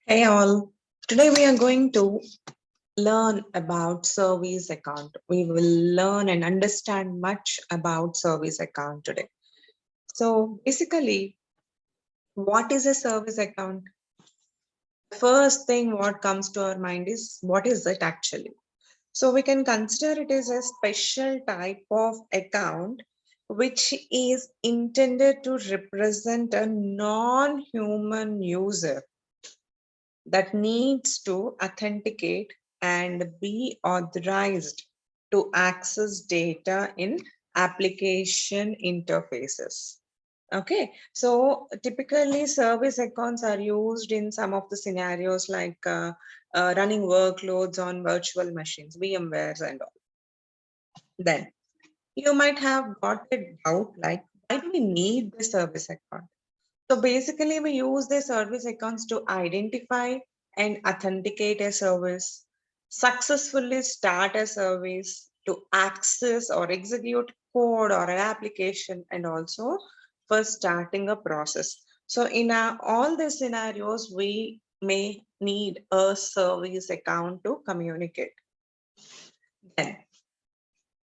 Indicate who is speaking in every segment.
Speaker 1: Hey all, today we are going to learn about service account. We will learn and understand much about service account today. So basically, what is a service account? The first thing what comes to our mind is what is it actually? So we can consider it as a special type of account which is intended to represent a non-human user that needs to authenticate and be authorized to access data in application interfaces. Okay, so typically service accounts are used in some of the scenarios like running workloads on virtual machines, VMwares and all. Then you might have got a doubt like, why do we need the service account? So basically, we use the service accounts to identify and authenticate a service, successfully start a service, to access or execute code or an application, and also for starting a process. So in all these scenarios, we may need a service account to communicate. Then,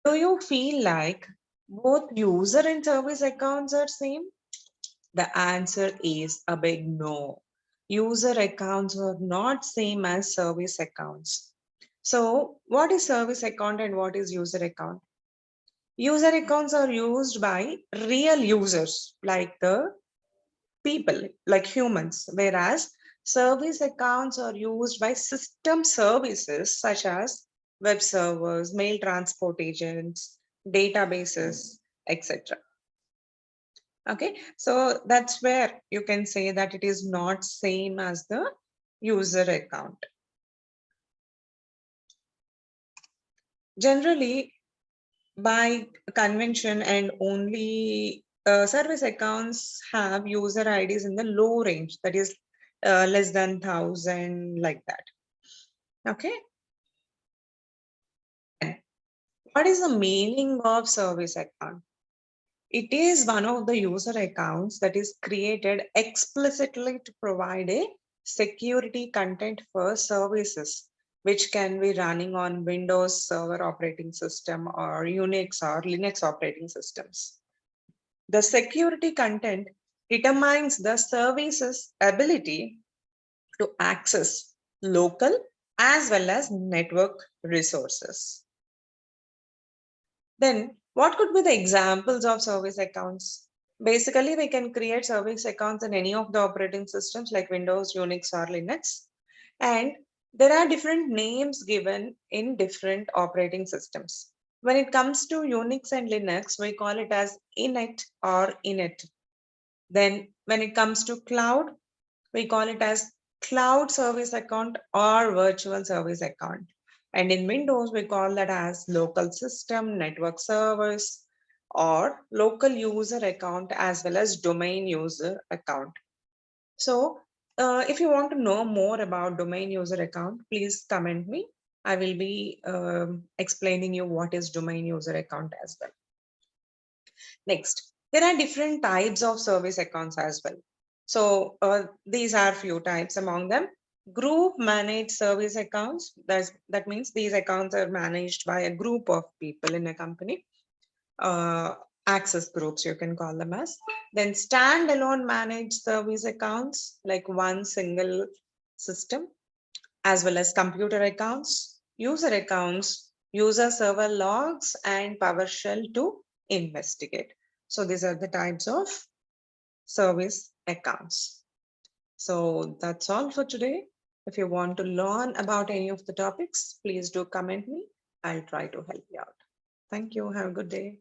Speaker 1: do you feel like both user and service accounts are same? The answer is a big no. User accounts are not same as service accounts. So what is service account and what is user account? User accounts are used by real users like the people, like humans, whereas service accounts are used by system services such as web servers, mail transport agents, databases, etc. Okay, so that's where you can say that it is not same as the user account. Generally, by convention and only service accounts have user IDs in the low range, that is less than 1,000, like that. Okay, what is the meaning of service account? It is one of the user accounts that is created explicitly to provide a security content for services, which can be running on Windows Server operating system or Unix or Linux operating systems. The security content determines the service's ability to access local as well as network resources. Then what could be the examples of service accounts? Basically, we can create service accounts in any of the operating systems like Windows, Unix, or Linux. And there are different names given in different operating systems. When it comes to Unix and Linux, we call it as init or init. Then when it comes to cloud, we call it as cloud service account or virtual service account. And in Windows, we call that as local system, network servers, or local user account as well as domain user account. So if you want to know more about domain user account, please comment me. I will be explaining you what is domain user account as well. Next, there are different types of service accounts as well. So these are few types among them. Group managed service accounts. That means these accounts are managed by a group of people in a company. Access groups, you can call them as. Then standalone managed service accounts, like one single system, as well as computer accounts, user server logs, and PowerShell to investigate. So these are the types of service accounts. So that's all for today. If you want to learn about any of the topics, please do comment me. I'll try to help you out. Thank you. Have a good day.